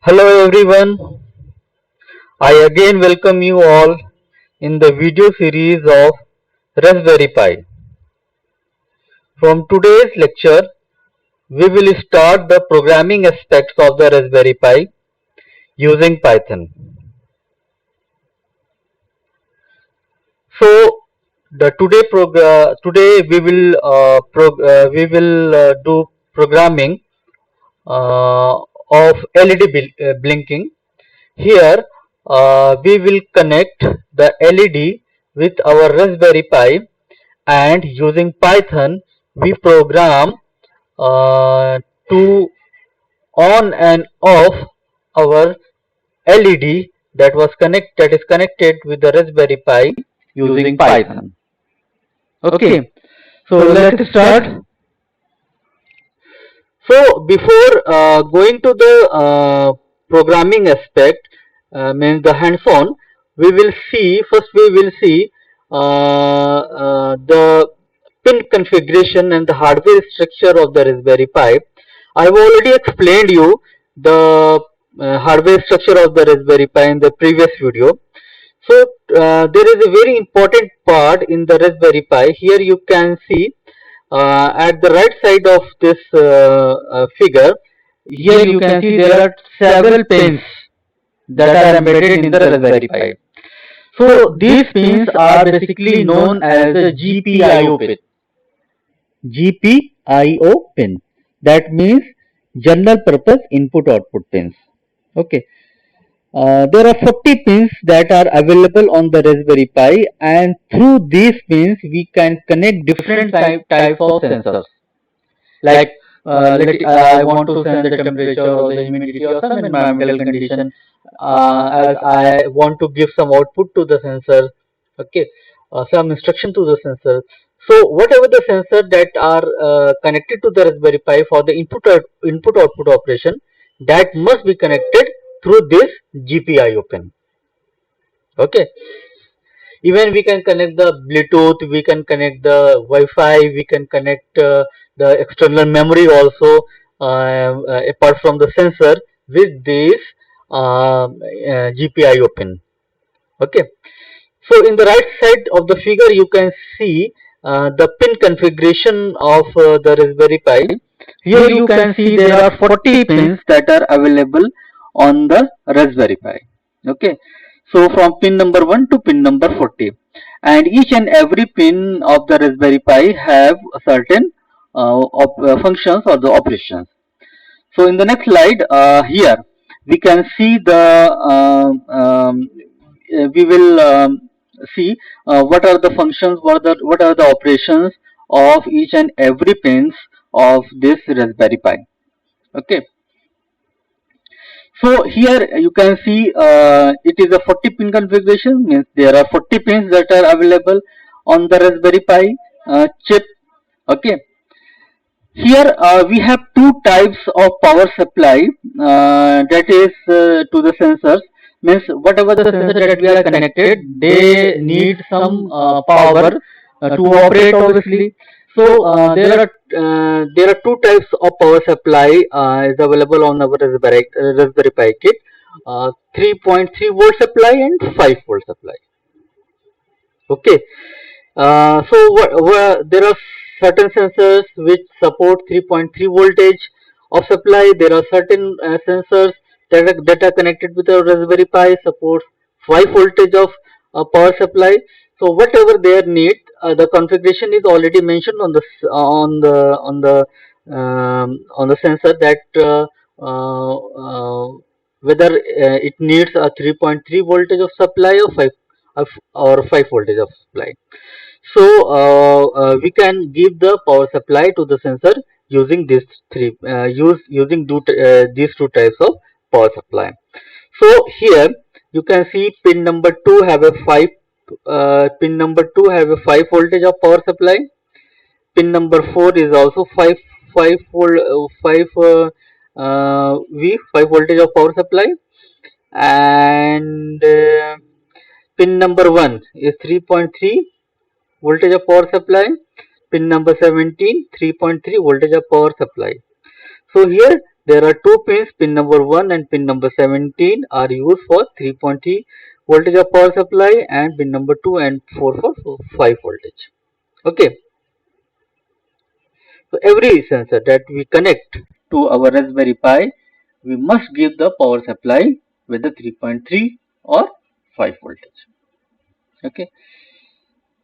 Hello everyone, I again welcome you all in the video series of Raspberry Pi. From today's lecture, we will start the programming aspects of the Raspberry Pi using Python. So, today we will do programming of LED blinking. Here we will connect the LED with our Raspberry Pi, and using Python we program to on and off our LED that is connected with the Raspberry Pi using Python. Okay, so let's start. So before going to the programming aspect, means the hands-on, we will see the pin configuration and the hardware structure of the Raspberry Pi. I have already explained you the hardware structure of the Raspberry Pi in the previous video. So there is a very important part in the Raspberry Pi. Here you can see at the right side of this figure, here you can see there are several pins that are embedded in the Raspberry Pi. So these pins are basically known as a GPIO pin. GPIO pin. That means general purpose input output pins. Okay. There are 40 pins that are available on the Raspberry Pi, and through these pins we can connect different types of sensors. Like I want to send the temperature or the humidity or some environmental condition, as I want to give some output to the sensor, okay, some instruction to the sensor. So whatever the sensor that are connected to the Raspberry Pi for the input output operation, that must be connected through this GPIO pin. Okay. Even we can connect the Bluetooth, we can connect the Wi-Fi, we can connect the external memory also, apart from the sensor, with this GPIO pin. Okay. So in the right side of the figure you can see the pin configuration of the Raspberry Pi. Here you can see there are 40 pins that are available on the Raspberry Pi. Okay. So from pin number 1 to pin number 40, and each and every pin of the Raspberry Pi have certain functions or the operations. So in the next slide, here we can see we will see what are the functions, what are the operations of each and every pins of this Raspberry Pi. Okay. So here you can see it is a 40 pin configuration, means there are 40 pins that are available on the Raspberry Pi chip. Okay. Here we have two types of power supply, that is to the sensors, means whatever the sensor that we are connected, they need some power to operate obviously. So there are two types of power supply is available on our Raspberry Pi kit, 3.3 volt supply and 5 volt supply. Okay. So there are certain sensors which support 3.3 voltage of supply. There are certain sensors that are connected with a Raspberry Pi supports 5 voltage of power supply. So whatever their need, the configuration is already mentioned on the sensor, that whether it needs a 3.3 voltage of supply or 5 voltage of supply. So we can give the power supply to the sensor using these these two types of power supply. So here you can see pin number 2 have a 5 voltage of power supply. Pin number 4 is also 5 voltage of power supply, and pin number 1 is 3.3 voltage of power supply. Pin number 17, 3.3 voltage of power supply. So here There are two pins, pin number 1 and pin number 17 are used for 3.3 voltage of power supply, and pin number 2 and 4 for 5 voltage. Okay. So every sensor that we connect to our Raspberry Pi, we must give the power supply with the 3.3 or 5 voltage. Okay.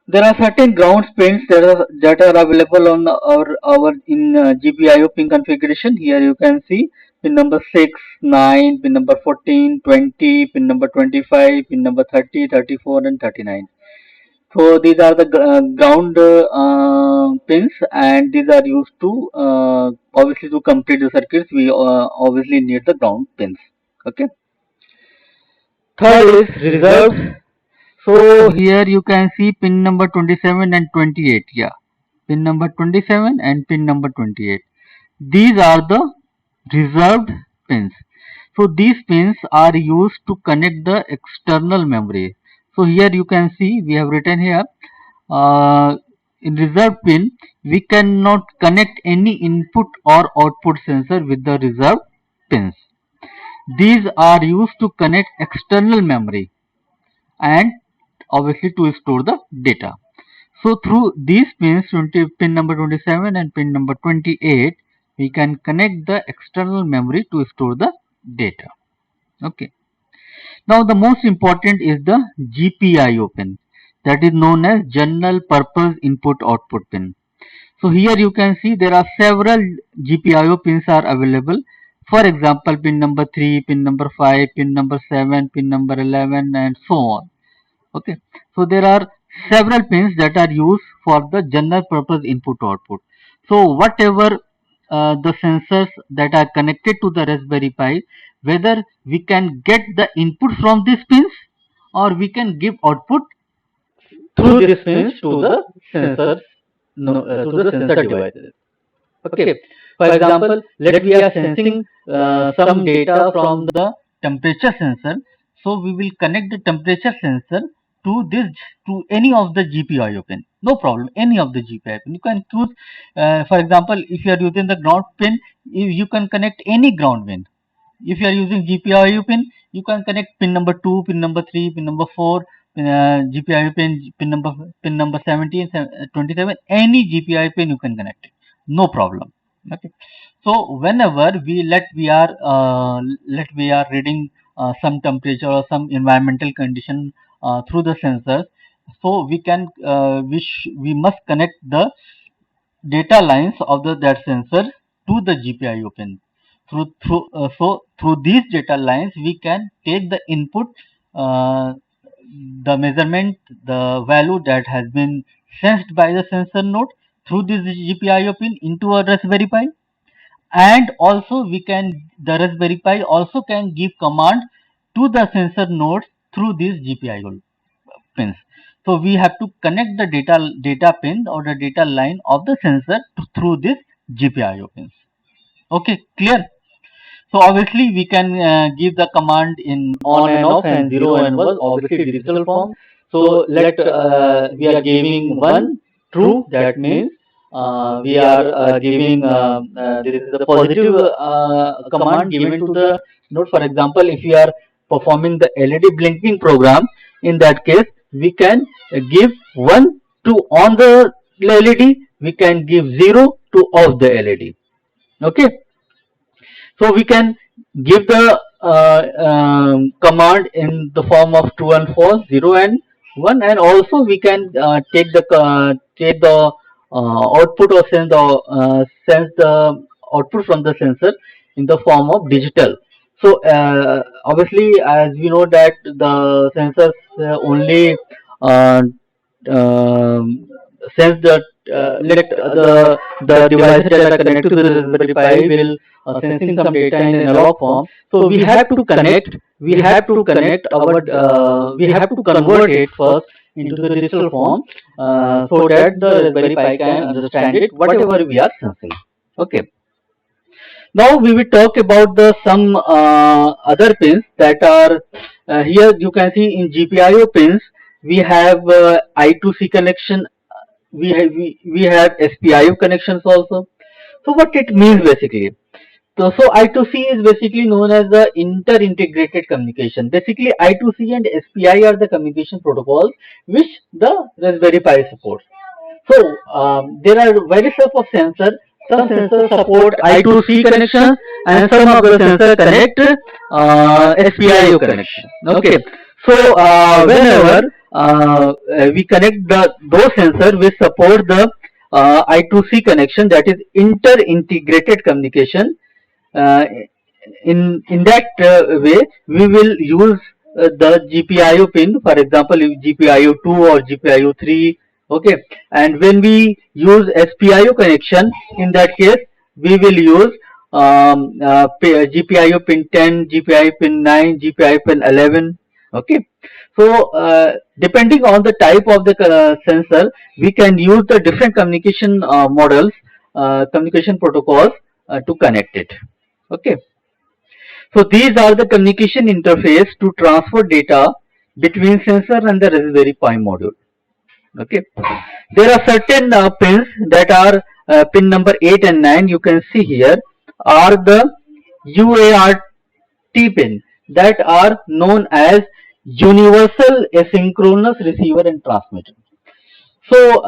There are certain ground pins that are available on our in GPIO pin configuration. Here you can see pin number 6, 9, pin number 14, 20, pin number 25, pin number 30, 34 and 39. So these are the ground pins, and these are used to obviously to complete the circuits. We obviously need the ground pins. Okay. Third is reserved. So here you can see pin number 27 and 28. Yeah, pin number 27 and pin number 28. These are the reserved pins. So these pins are used to connect the external memory. So here you can see we have written here in reserved pin we cannot connect any input or output sensor with the reserved pins. These are used to connect external memory and obviously to store the data. So through these pins, pin number 27 and pin number 28, we can connect the external memory to store the data. Okay. Now the most important is the GPIO pin, that is known as general purpose input output pin. So here you can see there are several GPIO pins are available. For example, pin number 3, pin number 5, pin number 7, pin number 11 and so on. Okay, so there are several pins that are used for the general purpose input output. So whatever the sensors that are connected to the Raspberry Pi, whether we can get the input from these pins or we can give output through these pins to the sensors, to the sensor devices. Okay, for example, let we are sensing some data from the temperature sensor, so we will connect the temperature sensor to any of the GPIO pin. No problem, any of the GPIO pin. You can choose, for example, if you are using the ground pin, you can connect any ground pin. If you are using GPIO pin, you can connect pin number 2, pin number 3, pin number 4, GPIO pin number 17, 27. Any GPIO pin you can connect it. No problem. Okay. So whenever we are reading some temperature or some environmental condition through the sensors, so we must connect the data lines of that sensor to the GPIO pin. Through these data lines we can take the input, the measurement, the value that has been sensed by the sensor node through this GPIO pin into a Raspberry Pi, and also the Raspberry Pi also can give command to the sensor nodes through these GPIO pins. So we have to connect the data pin or the data line of the sensor through this GPIO pins. Okay, clear? So obviously we can give the command in on and off and 0 and 1, obviously digital form. So we are giving 1 true, that means we are giving this is the positive command given to the node. For example, if we are performing the LED blinking program, in that case we can give 1 to on the LED, we can give 0 to off the LED. Okay, so we can give the command in the form of true and false, 0 and 1, and also we can take the output or sense the output from the sensor in the form of digital. So obviously, as we know that the sensors only sense that the devices that are connected to the Raspberry Pi will sensing some data in analog form. So we have to connect our we have to convert it first into the digital form so that the Raspberry Pi can understand it whatever we are sensing. Okay. Now we will talk about some other pins that are here. You can see in GPIO pins we have I2C connection, we have SPIO connections also. So what it means basically, So I2C is basically known as the inter-integrated communication. Basically, I2C and SPI are the communication protocols which the Raspberry Pi supports. So there are various types of sensors. Some sensors support I2C connection and some of the sensors connect SPIO connection. Okay. So whenever we connect those sensors which support the I2C connection, that is inter-integrated communication, uh, in that way we will use the GPIO pin, for example GPIO 2 or GPIO 3. Okay, and when we use SPIO connection, in that case we will use GPIO pin 10, GPIO pin 9, GPIO pin 11. Okay, so depending on the type of the sensor, we can use the different communication models, communication protocols to connect it. Okay, so these are the communication interface to transfer data between sensor and the Raspberry Pi module. Okay, there are certain pins that are pin number 8 and 9. You can see here are the UART pin that are known as Universal Asynchronous Receiver and Transmitter. So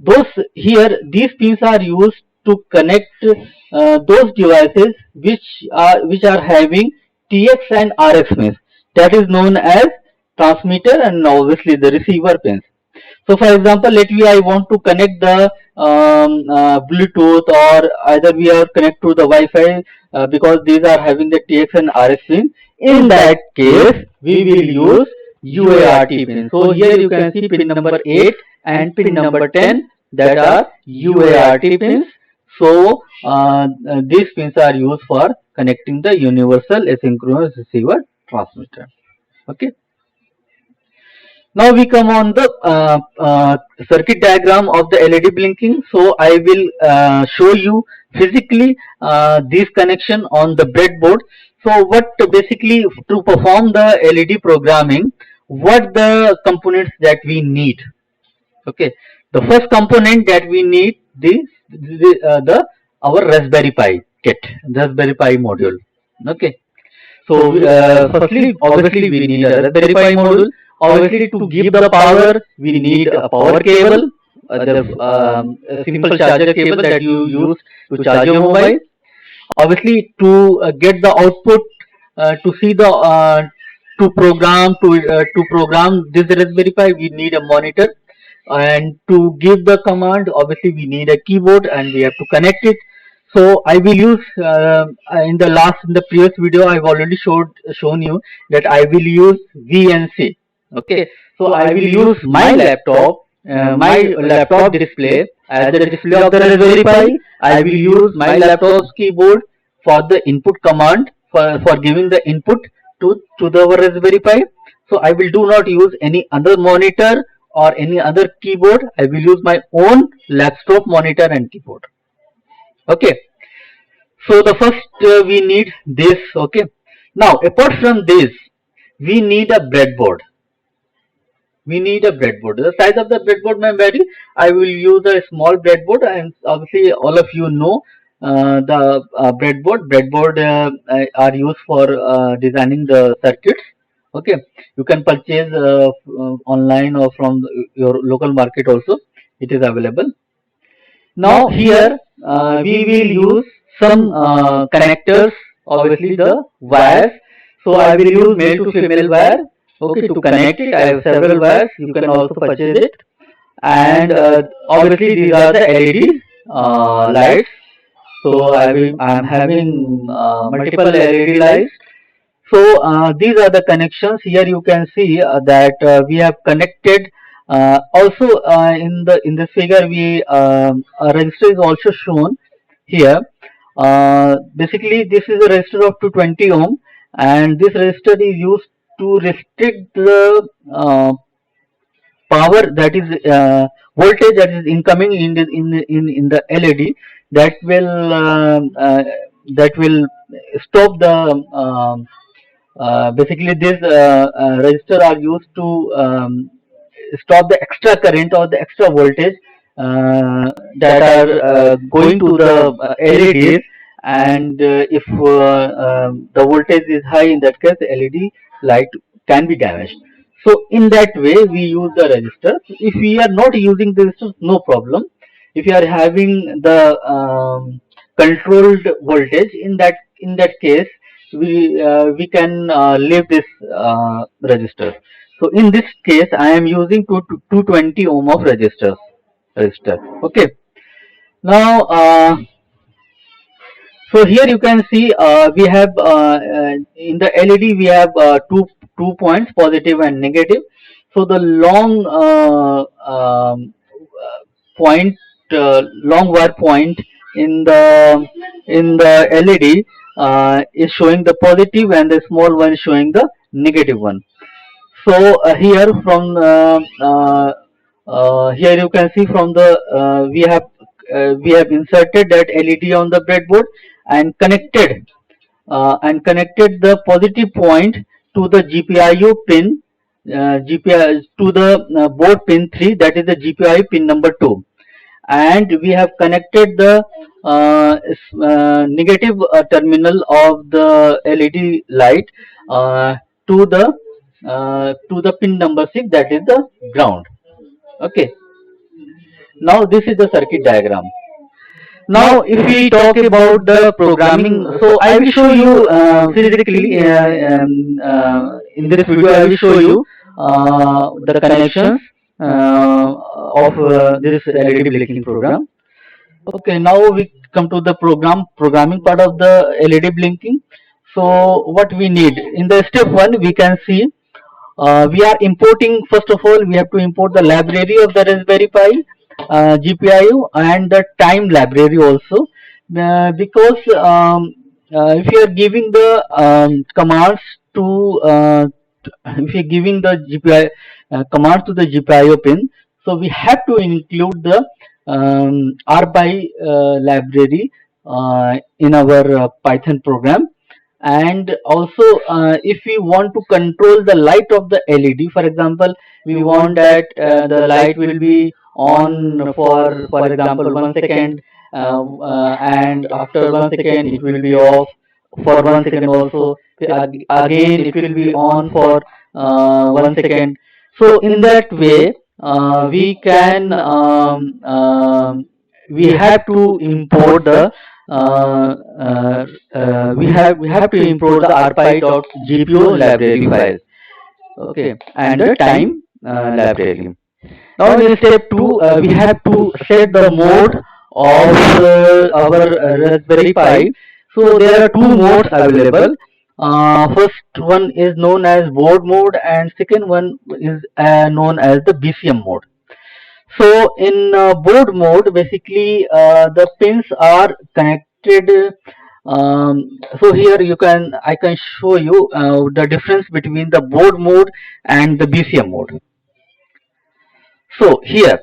those here, these pins are used to connect those devices which are having TX and RX pins. That is known as transmitter and obviously the receiver pins. So for example, let me I want to connect the Bluetooth, or either we are connect to the Wi-Fi because these are having the TX and RX pin. In that case, we will use UART pin. So here you can see pin number 8 and pin number 10, that are UART pins. So these pins are used for connecting the universal asynchronous receiver transmitter. Okay. Now we come on the circuit diagram of the LED blinking. So I will show you physically this connection on the breadboard. So what basically to perform the LED programming, what the components that we need. Okay, the first component that we need the our Raspberry Pi kit, Raspberry Pi module. Okay, so firstly, obviously we need a Raspberry Pi module. Obviously, to give the power, we need a power cable, a simple charger cable that you use to charge your mobile. Obviously, to get the output, to see the to program this Raspberry Pi, we need a monitor, and to give the command, obviously we need a keyboard, and we have to connect it. So I will use in the previous video I've already shown you that I will use VNC. Okay, so I will use my laptop display as the display of the Raspberry Pi. I will use my laptop's keyboard for the input command, for giving the input to the Raspberry Pi. So I will do not use any other monitor or any other keyboard. I will use my own laptop monitor and keyboard. Okay, so the first we need this. Okay, now apart from this, we need a breadboard. We need a breadboard. The size of the breadboard may vary. I will use a small breadboard, and obviously all of you know the breadboard. Breadboard are used for designing the circuits. Okay, you can purchase online or from your local market also. It is available. Now here we will use some connectors, obviously the wires. So I will use male to female wire. Okay, to connect it, I have several wires. You can also purchase it, and obviously these are the LED lights. So I am having multiple LED lights. So these are the connections. Here you can see that we have connected. Also in this figure, a resistor is also shown here. Basically, this is a resistor of 220 ohm, and this resistor is used to restrict the power, that is voltage that is incoming in the LED, that will stop the basically this resistor are used to stop the extra current or the extra voltage that are going to the LEDs, and if the voltage is high, in that case the LED light can be damaged. So in that way we use the resistors. If we are not using the resistors, no problem. If you are having the controlled voltage, in that case we can leave this resistor. So in this case I am using 220 ohm of resistor. Okay. Now so here you can see we have in the LED we have two points, positive and negative. So the point, long wire point in the LED is showing the positive, and the small one is showing the negative one. So here you can see from the we have inserted that LED on the breadboard and connected the positive point to the GPIO pin, GPI to the board pin 3, that is the GPIO pin number 2, and we have connected the negative terminal of the LED light to the pin number 6, that is the ground. Okay. Now this is the circuit diagram. Now, if we talk about the programming, so I will show you physically in this video. I will show you the connections of this LED blinking program. Okay, now we come to the programming part of the LED blinking. So what we need in the step 1, we can see we are importing. First of all, we have to import the library of the Raspberry Pi, GPIO, and the time library also, because if you are giving the commands to if you are giving the GPIO commands to the GPIO pin, so we have to include the RPi library in our Python program. And also if we want to control the light of the LED, for example, we want that the light will be on for example 1 second, and after 1 second it will be off for 1 second also, again it will be on for 1 second. So in that way we can we have to import the we have to import the rpi.gpo library file. Okay, and the time library. Now in step 2 we have to set the mode of our Raspberry Pi. So there are two modes available. First one is known as board mode, and second one is known as the BCM mode. So in board mode, basically the pins are connected. So here I can show you the difference between the board mode and the BCM mode. So here,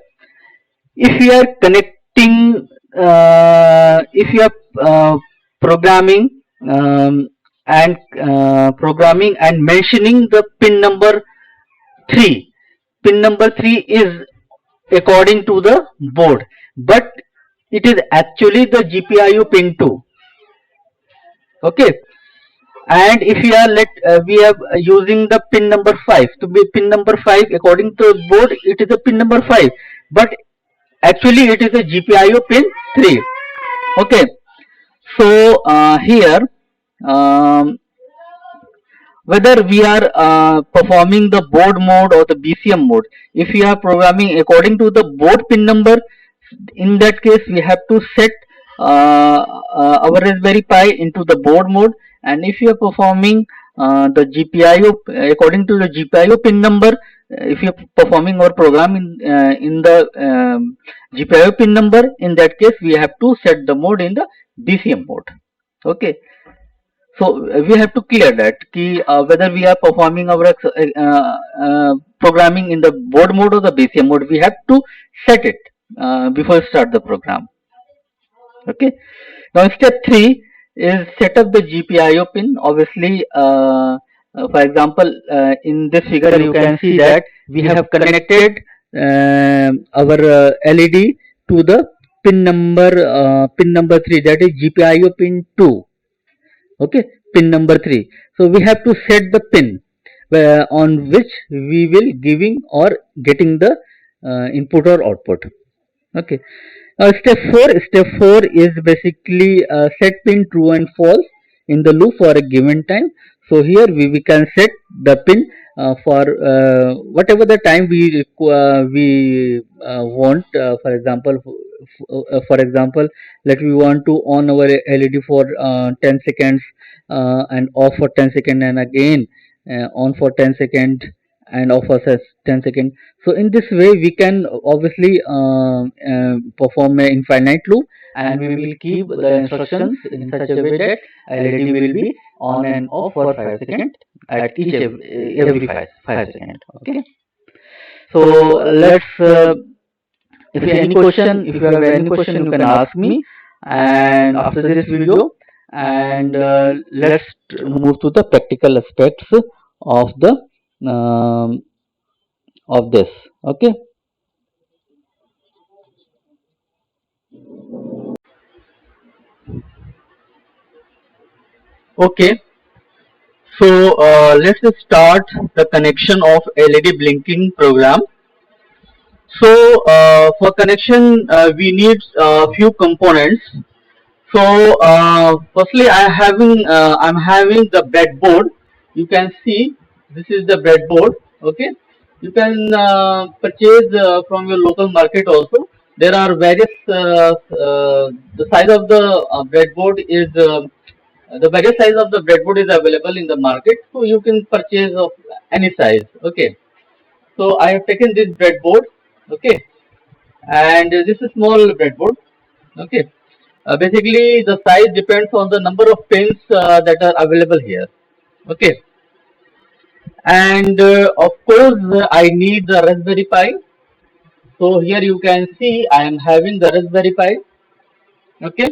if you are connecting, if you are programming and mentioning the pin number 3, pin number 3 is according to the board, but it is actually the GPIO pin 2. Okay, and if we are using the pin number 5 to be pin number 5 according to the board, it is a pin number 5, but actually it is a GPIO pin 3. Okay, so here whether we are performing the board mode or the BCM mode, if we are programming according to the board pin number, in that case we have to set our Raspberry Pi into the board mode, and if you are performing the GPIO according to the GPIO pin number, if you are performing our program in the GPIO pin number, in that case we have to set the mode in the BCM mode. Okay, so we have to clear that whether we are performing our programming in the board mode or the BCM mode, we have to set it before start the program. Okay, now step 3 is set up the GPIO pin. Obviously for example in this figure you can see that we have connected our LED to the pin number 3, that is GPIO pin 2. Okay, pin number 3. So we have to set the pin on which we will giving or getting the input or output. Okay. Step 4 is basically set pin true and false in the loop for a given time. So here we can set the pin for whatever the time we want. For example, let we want to on our LED for 10 seconds and off for 10 seconds, and again on for 10 seconds and off for 10 seconds. So in this way we can obviously perform an infinite loop, and we will keep the instructions in such a way that LED will be on and off for 5 seconds at every 5 seconds. Okay. So let's if you have any question you can ask me, and after this video, and let's move to the practical aspects of the um, of this. Okay. Okay. So let's start the connection of LED blinking program. So for connection we need few components. So firstly I'm having the breadboard. You can see this is the breadboard. Okay, you can purchase from your local market also. There are various the size of the breadboard is the various size of the breadboard is available in the market, so you can purchase of any size. Okay, so I have taken this breadboard. Okay, and this is small breadboard. Okay, basically the size depends on the number of pins that are available here. Okay, and of course I need the Raspberry Pi. So here you can see I am having the Raspberry Pi. Okay,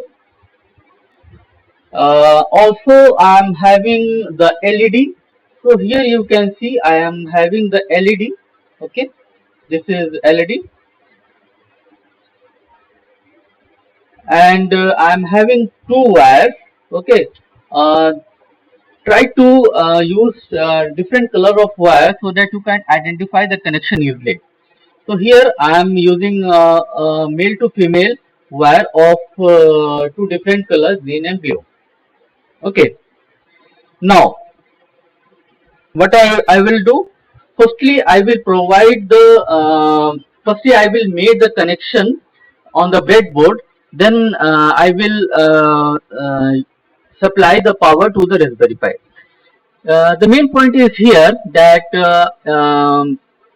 also I am having the LED. So here you can see I am having the LED. Okay, this is LED, and I am having two wires. Okay, uh, try to use different color of wire so that you can identify the connection easily. So here I am using male to female wire of two different colors, green and blue. Okay, now what I will do, firstly I will provide the firstly I will make the connection on the breadboard, then I will supply the power to the Raspberry Pi. The main point is here that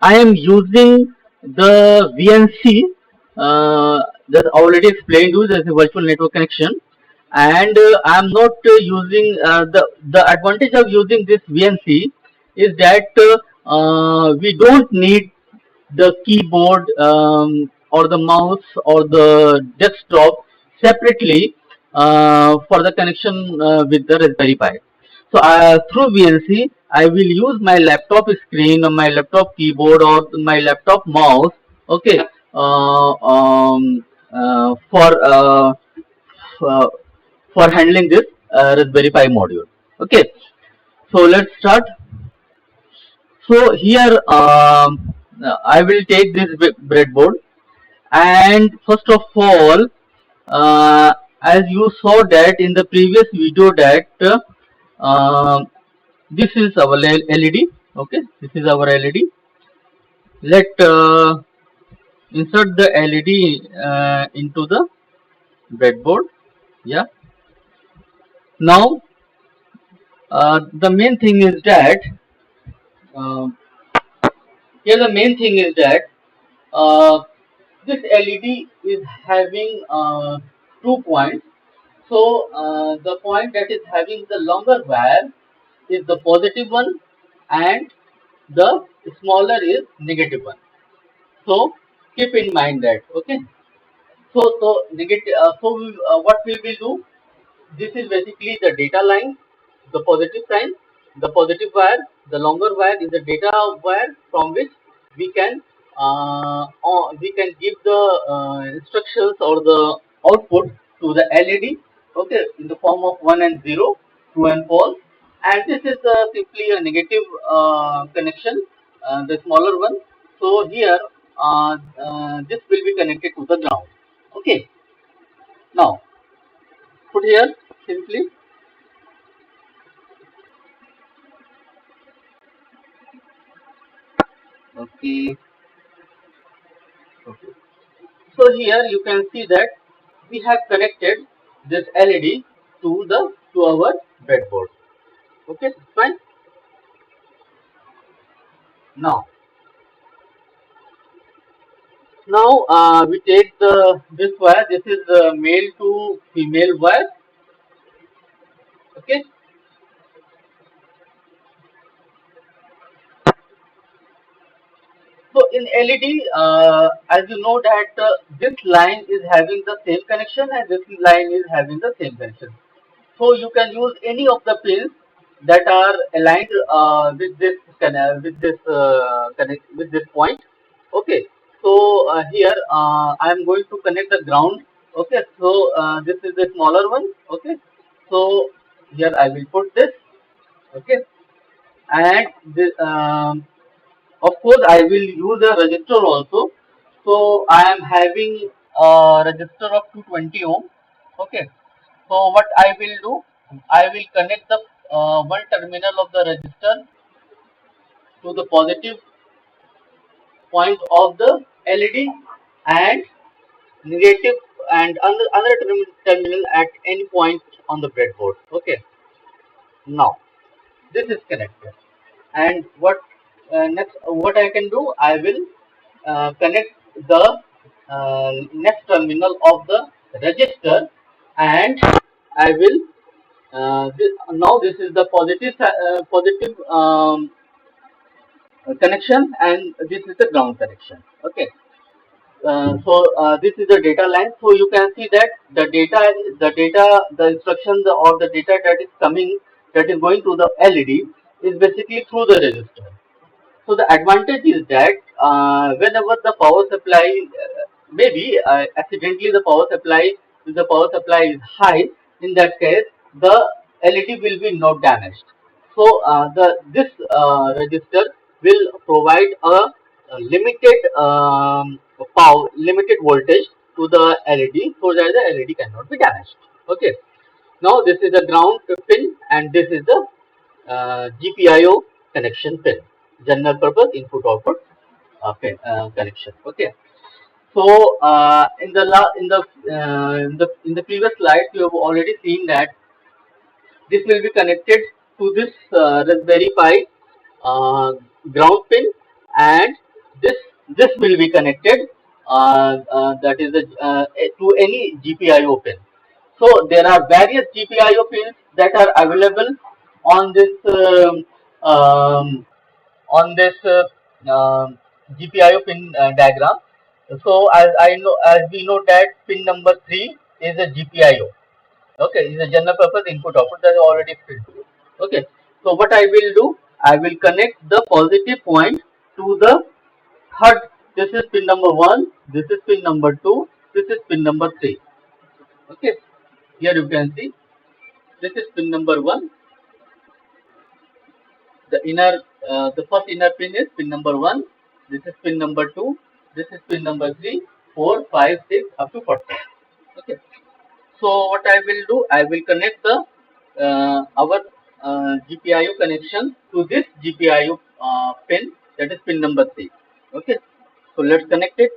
I am using the VNC that already explained to you as a virtual network connection, and I am not using the advantage of using this VNC is that we don't need the keyboard or the mouse or the desktop separately for the connection with the Raspberry Pi. So through VNC, I will use my laptop screen or my laptop keyboard or my laptop mouse. Okay, uh, for handling this Raspberry Pi module. Okay, so let's start. So here I will take this breadboard, and first of all, as you saw that in the previous video that this is our LED. Okay, this is our LED. Let insert the LED into the breadboard. Yeah. Now the main thing is that uh, here the main thing is that this LED is having 2 points. So the point that is having the longer wire is the positive one, and the smaller is negative one. So keep in mind that. Okay. So negative. What we will do? This is basically the data line, the positive sign, the positive wire. The longer wire is the data wire from which we can or we can give the instructions or the output to the LED, okay, in the form of 1 and 0, true and false. And this is simply a negative connection, the smaller one. So here, this will be connected to the ground. Okay. Now, put here simply. Okay. Okay. So here you can see that we have connected this LED to our breadboard. Okay, fine. Now, we take this wire. This is the male to female wire. Okay. So in LED, as you know that this line is having the same connection and this line is having the same connection. So you can use any of the pins that are aligned with this with this point. Okay. So here I am going to connect the ground. Okay. So this is the smaller one. Okay. So here I will put this. Okay. And this, of course I will use a resistor also. So I am having a resistor of 220 ohm. Okay. So what I will do, I will connect the one terminal of the resistor to the positive point of the LED and negative and another terminal at any point on the breadboard. Okay. Now this is connected. And what I can do, I will connect the next terminal of the resistor, and I will now this is the positive connection and this is the ground connection. Okay. So this is the data line. So you can see that the instructions or the data that is coming, that is going to the LED, is basically through the resistor. So the advantage is that whenever the power supply, maybe accidentally the power supply is high, in that case the LED will be not damaged. So the this register will provide a limited limited voltage to the LED, so that the LED cannot be damaged. Okay. Now this is the ground pin and this is the GPIO connection pin, general purpose input output pin connection. Okay. So in the previous slide you have already seen that this will be connected to this Raspberry Pi ground pin, and this will be connected that is to any GPIO pin. So there are various GPIO pins that are available on this on this GPIO pin diagram. So as we know that pin number 3 is a GPIO. Okay, is a general purpose input output, that is already explained to you. Okay, so what I will do, I will connect the positive point to the third. This is pin number 1, this is pin number 2, this is pin number 3. Okay, here you can see this is pin number 1. The first inner pin is pin number 1. This is pin number 2. This is pin number 3, 4, 5, 6 up to 40. Okay. So what I will do, I will connect the our GPIO connection to this GPIO pin, that is pin number 3. Okay. So let's connect it.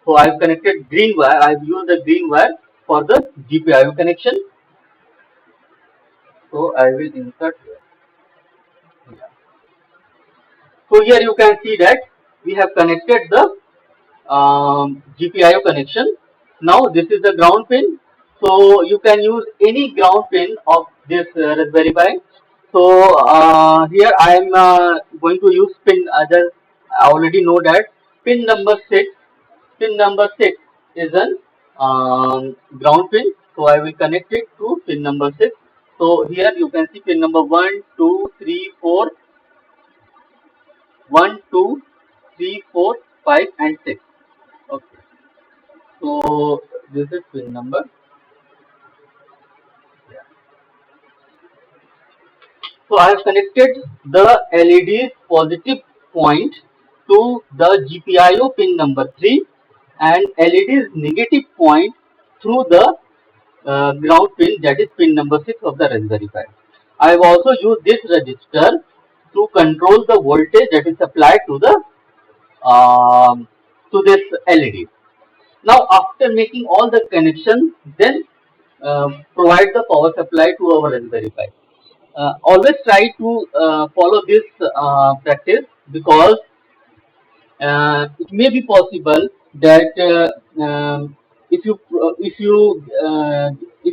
So I've connected green wire. I've used the green wire for the GPIO connection. So I will insert here. Yeah. So here you can see that we have connected the GPIO connection. Now this is the ground pin. So you can use any ground pin of this Raspberry Pi. So here I am going to use pin. I already know that pin number 6. Pin number 6 is an ground pin. So I will connect it to pin number 6. So here you can see pin number 1, 2, 3, 4, 1, 2, 3, 4, 5 pin number. So I have connected the LED's positive point to the GPIO pin number 3 and LED's negative point through the ground pin, that is pin number 6 of the Raspberry Pi. I have also used this resistor to control the voltage that is supplied to the to this LED. Now after making all the connections, then provide the power supply to our Raspberry Pi. Always try to follow this practice, because it may be possible that if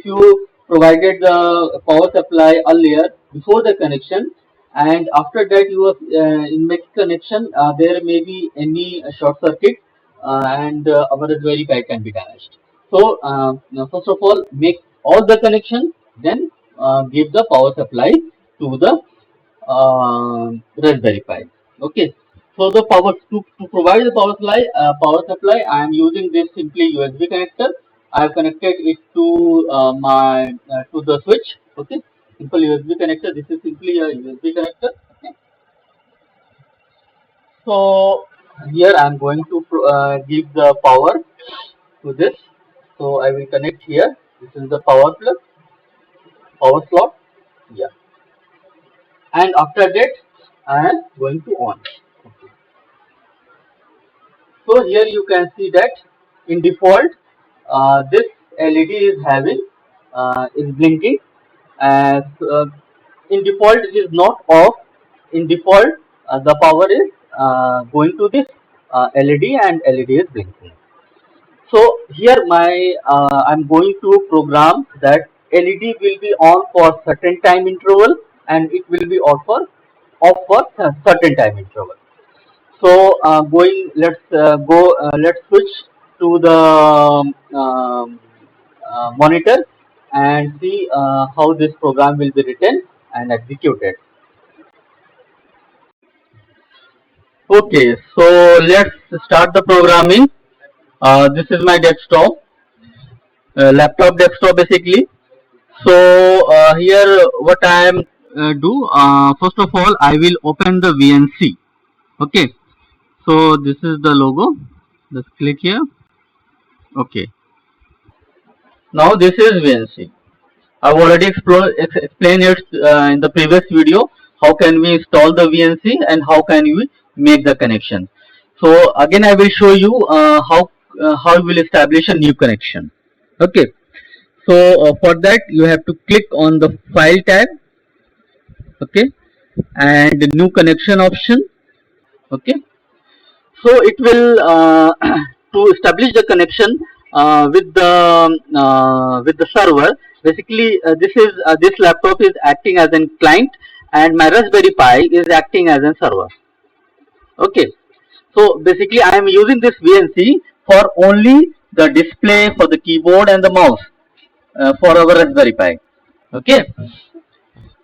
you provided the power supply earlier before the connection, and after that you have in next connection there may be any short circuit, and our Raspberry Pi can be damaged. So now first of all, make all the connection, then give the power supply to the Raspberry Pi. Okay. So the power to provide the power supply, I am using this simply USB connector. I have connected it to to the switch. Okay, simple USB connector. This is simply a USB connector. Okay. So here I am going to give the power to this. So I will connect here. This is the power slot. Yeah, and after that I am going to on. Okay. So here you can see that in default this LED is having is blinking, as in default it is not off. In default the power is going to this LED and LED is blinking. So here my I'm going to program that LED will be on for certain time interval and it will be off for certain time interval. So let's switch to the monitor and see how this program will be written and executed. Okay, so let's start the programming. This is my desktop, laptop desktop basically. So here what I am do, first of all I will open the VNC. Okay, so this is the logo. Just click here. Okay, now this is VNC. I've already explained it in the previous video. How can we install the VNC and how can we make the connection? So again I will show you how you will establish a new connection. Okay, so for that you have to click on the file tab. Okay, and the new connection option. Okay, so it will to establish the connection with the server. Basically this laptop is acting as a client and my Raspberry Pi is acting as a server. Okay, so basically I am using this VNC for only the display, for the keyboard and the mouse for our Raspberry Pi. Okay,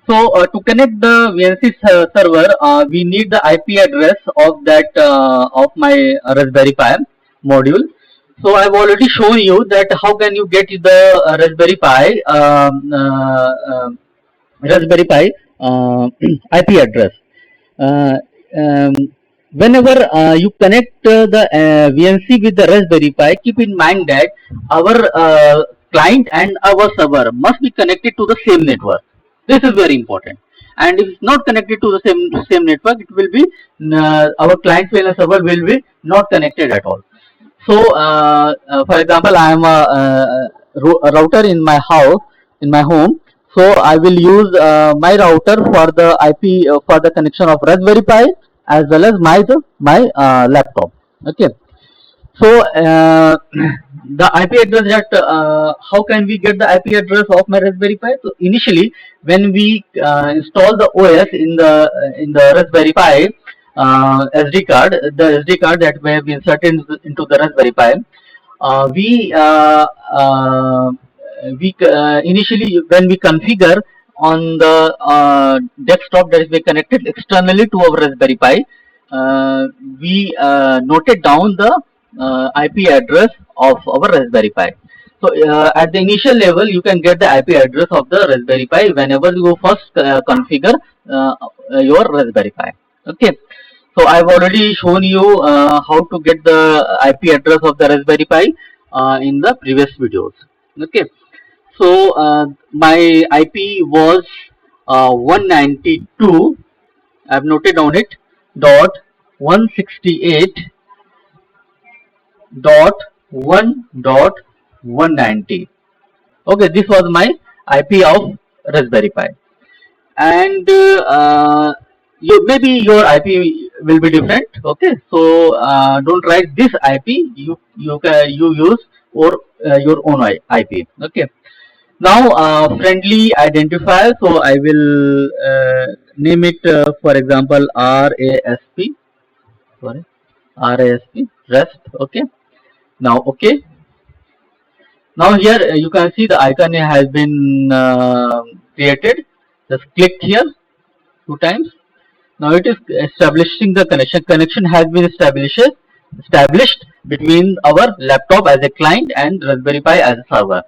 so to connect the VNC server we need the IP address of that of my Raspberry Pi module. So I have already shown you that how can you get the Raspberry Pi IP address. Whenever you connect the VNC with the Raspberry Pi, keep in mind that our client and our server must be connected to the same network. This is very important. And if it's not connected to the same network, it will be our client and server will be not connected at all. So, for example, I am a router in my house, in my home. So, I will use my router for the IP for the connection of Raspberry Pi as well as my laptop. Okay. So, the IP address that how can we get the IP address of my Raspberry Pi? So, initially, when we install the OS in the Raspberry Pi, SD card, the SD card that we have inserted into the Raspberry Pi, we initially when we configure on the desktop that is connected externally to our Raspberry Pi, we noted down the IP address of our Raspberry Pi. So at the initial level, you can get the IP address of the Raspberry Pi whenever you first configure your Raspberry Pi. Okay. So I've already shown you how to get the IP address of the Raspberry Pi in the previous videos. Okay. So my IP was 192. I've noted down it dot 168 dot 1.190. Okay, this was my IP of Raspberry Pi, and maybe your IP will be different. Okay, so don't write this IP. You use or your own IP. Okay. Now friendly identifier. So I will name it for example RASP. Sorry, RASP REST. Okay. Now okay. Now here you can see the icon has been created. Just click here 2 times. Now it is establishing the connection. Connection has been established between our laptop as a client and Raspberry Pi as a server.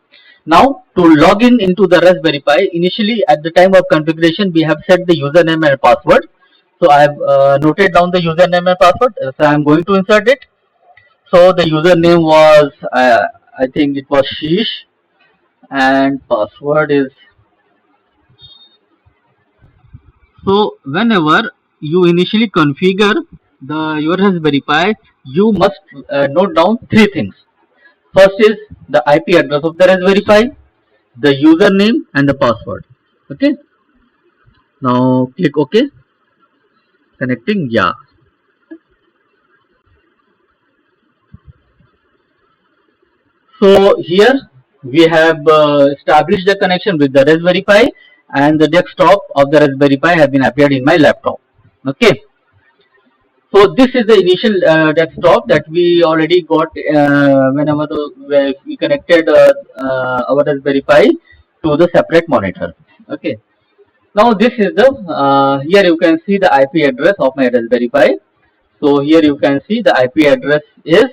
Now to log in into the Raspberry Pi, initially at the time of configuration we have set the username and password. So I have noted down the username and password. So I am going to insert it. So the username was I think it was Sheesh, and password is. So whenever you initially configure your Raspberry Pi, you must note down 3 things. First is the IP address of the Raspberry Pi, the username and the password. Okay. Now click OK. Connecting. Yeah. So here we have established the connection with the Raspberry Pi, and the desktop of the Raspberry Pi has been appeared in my laptop. Okay. So this is the initial desktop that we already got whenever we connected our Raspberry Pi to the separate monitor. Okay. Now this is the here you can see the IP address of my Raspberry Pi. So here you can see the IP address is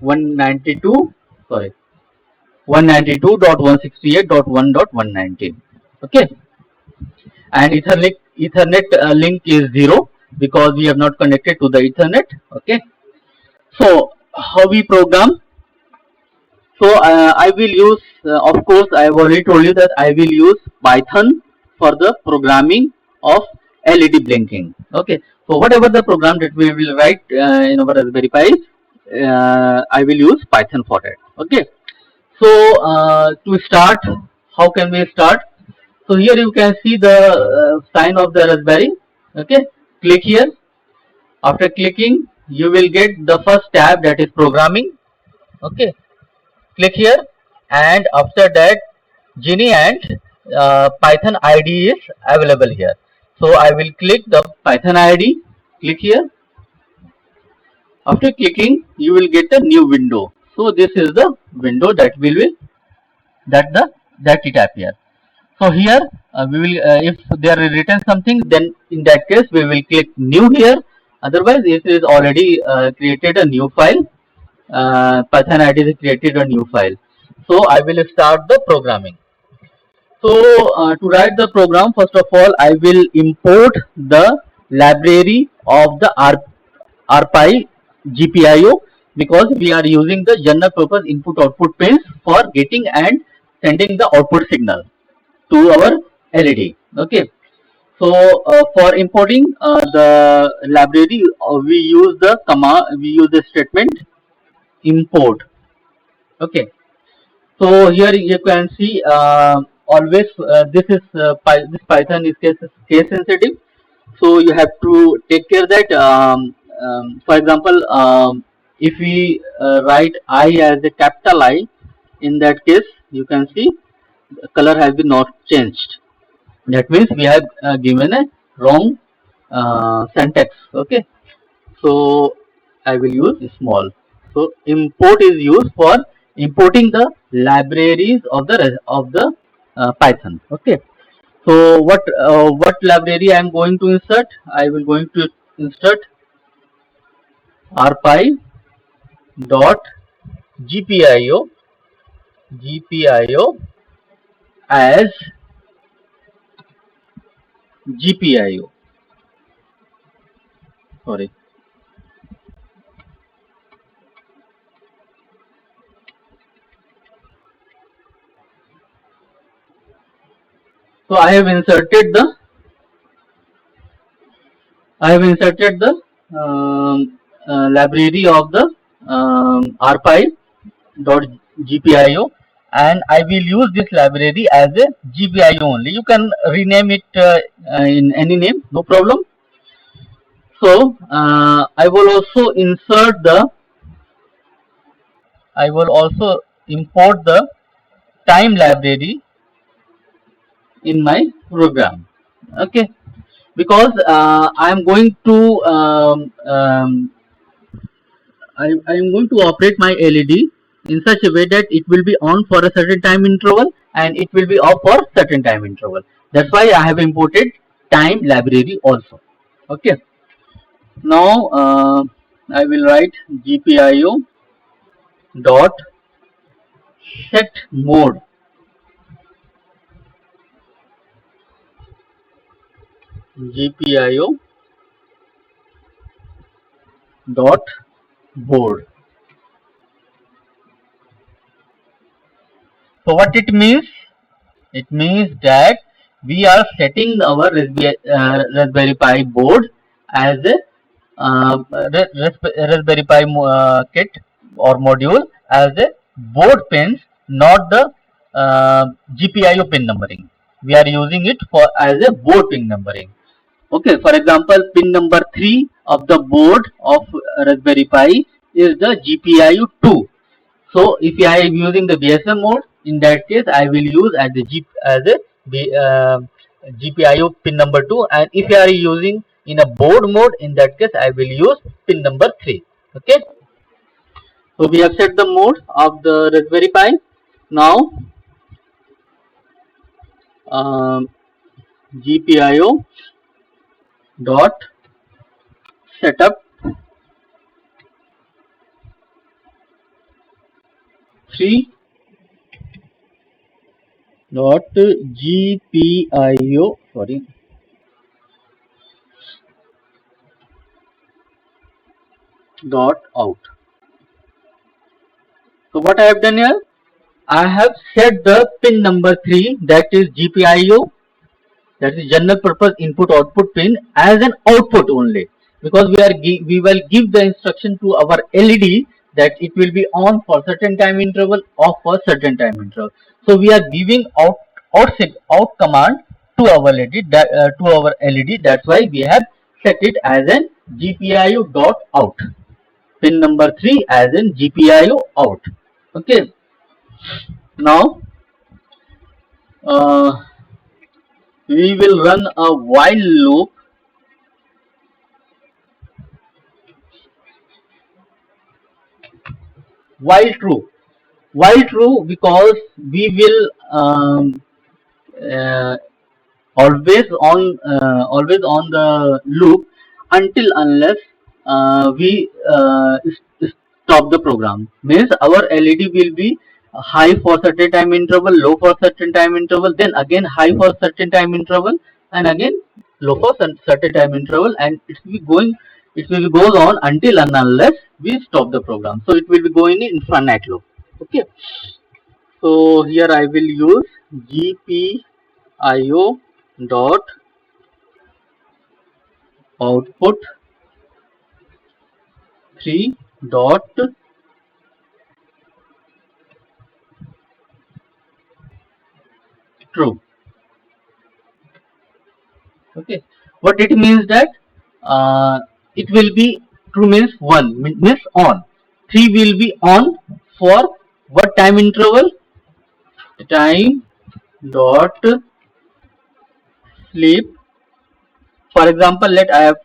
192.168.1.190. Okay, and Ethernet link is 0 because we have not connected to the Ethernet. Okay, so how we program? So I will use, of course, I have already told you that I will use Python for the programming of LED blinking. Okay, so whatever the program that we will write in our Raspberry Pi, I will use Python for that. Okay, so to start, how can we start? So here you can see the sign of the Raspberry. Okay, click here. After clicking, you will get the first tab, that is programming. Okay, click here, and after that Genie and Python ID is available here. So I will click the Python ID. Click here. After clicking, you will get a new window. So this is the window that it appears. So here we will if there is written something, then in that case we will click new here. Otherwise it is already created a new file. Python ID is created a new file. So I will start the programming. So to write the program, first of all I will import the library of the RPi GPIO, because we are using the general purpose input output pins for getting and sending the output signal to our LED. Okay, so for importing the library, we use the statement import. Okay, so here you can see always this Python is case sensitive, so you have to take care that for example if we write I as a capital I, in that case you can see the color has been not changed. That means we have given a wrong syntax. Okay, so I will use small. So import is used for importing the libraries of the Python. Okay, so what library I am going to insert? I will going to insert RPi dot GPIO GPIO as GPIO. Sorry. So I have inserted the library of the rpy.gpio, and I will use this library as a GPIO only. You can rename it in any name, no problem. So I will also import the time library in my program. Okay, because I am going to operate my LED in such a way that it will be on for a certain time interval and it will be off for certain time interval. That's why I have imported time library also. Okay. Now I will write GPIO dot set mode. GPIO dot board. So what it means? It means that we are setting our Raspberry Pi board as a Raspberry Pi kit or module as a board pins, not the GPIO pin numbering. We are using it for as a board pin numbering. Okay, for example, pin number 3 of the board of Raspberry Pi is the GPIO 2. So if I am using the BSM mode, in that case I will use as a GPIO pin number 2, and if you are using in a board mode, in that case I will use pin number 3. Okay. So we have set the mode of the Raspberry Pi. Now GPIO dot setup 3 dot GPIO dot out. So what I have done here, I have set the pin number 3, that is GPIO, that is general purpose input output pin, as an output only, because we will give the instruction to our LED that it will be on for certain time interval, off for certain time interval. So we are giving out command to our LED. That's why we have set it as an GPIO dot out. Pin number 3 as in GPIO out. Okay. Now we will run a while loop. While true, because we will always on the loop until unless we stop the program. Means our LED will be high for certain time interval, low for certain time interval, then again high for certain time interval, and again low for certain time interval, and it will be goes on until and unless we stop the program. So it will be going in infinite loop. Okay. So here I will use GPIO dot output 3 dot true. Okay. What it means that it will be true means 1 means on, 3 will be on for what time interval? Time dot sleep. For example, let I have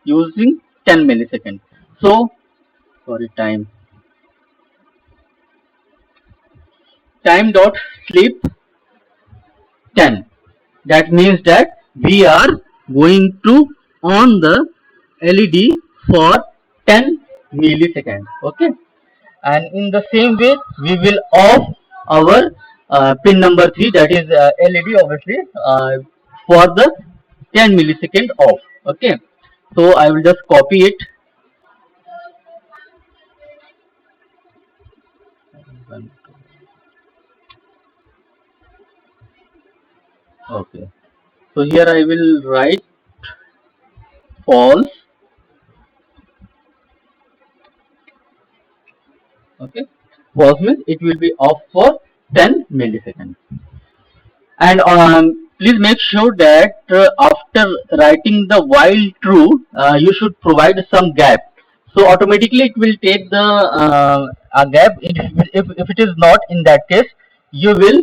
using 10 milliseconds. So time dot sleep 10. That means that we are going to on the LED for 10 milliseconds. Okay. And in the same way we will off our pin number 3, that is LED obviously, for the 10 millisecond off. Okay, so I will just copy it. Okay, so here I will write false. Okay, false means it will be off for 10 milliseconds. And please make sure that after writing the while true, you should provide some gap. So automatically it will take the a gap. If it is not in that case, you will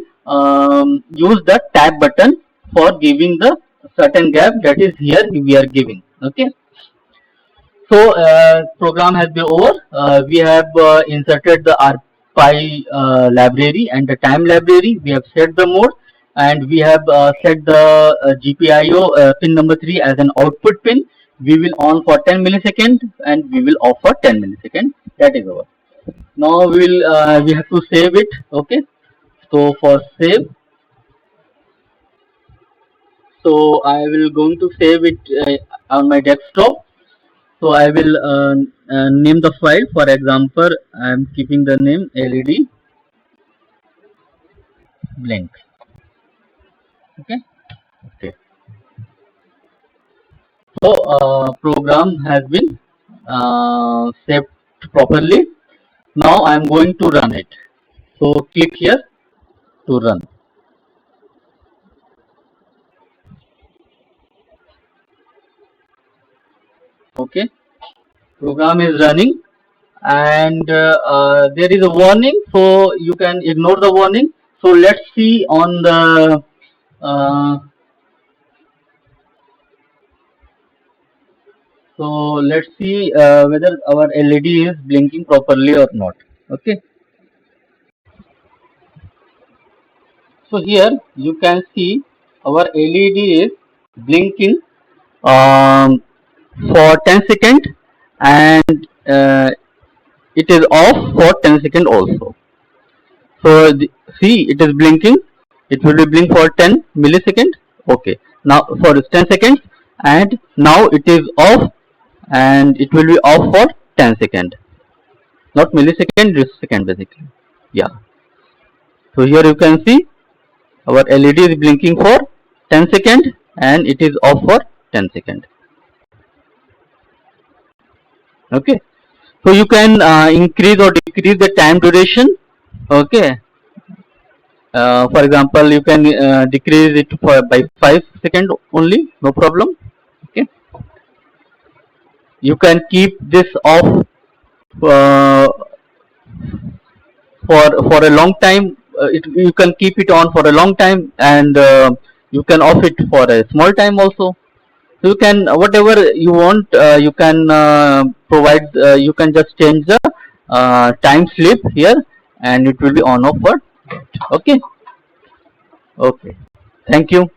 use the tab button for giving the certain gap that is here we are giving. Okay. So program has been over. We have inserted the RPi library and the time library. We have set the mode, and we have set the GPIO pin number 3 as an output pin. We will on for 10 milliseconds and we will off for 10 milliseconds. That is over. Now we have to save it. Okay. So for save, so I will going to save it on my desktop. So I will name the file. For example, I am keeping the name LED blink. Okay. Okay. So program has been saved properly. Now I am going to run it. So click here to run. Okay. Program is running, and there is a warning, so you can ignore the warning. So let's see on the so let's see whether our LED is blinking properly or not. Okay. So here you can see our LED is blinking for 10 seconds, and it is off for 10 seconds also. So see, it is blinking. It will be blink for 10 milliseconds. Okay. Now for 10 seconds, and now it is off, and it will be off for 10 seconds. Not millisecond, just second basically. Yeah. So here you can see our LED is blinking for 10 seconds and it is off for 10 seconds. Okay. So you can increase or decrease the time duration. Okay. For example, you can decrease it by 5 seconds only, no problem. Okay. You can keep this off for a long time. You can keep it on for a long time, and you can off it for a small time also. So you can whatever you want, you can provide. You can just change the time slip here, and it will be on off for. Okay. Okay. Thank you.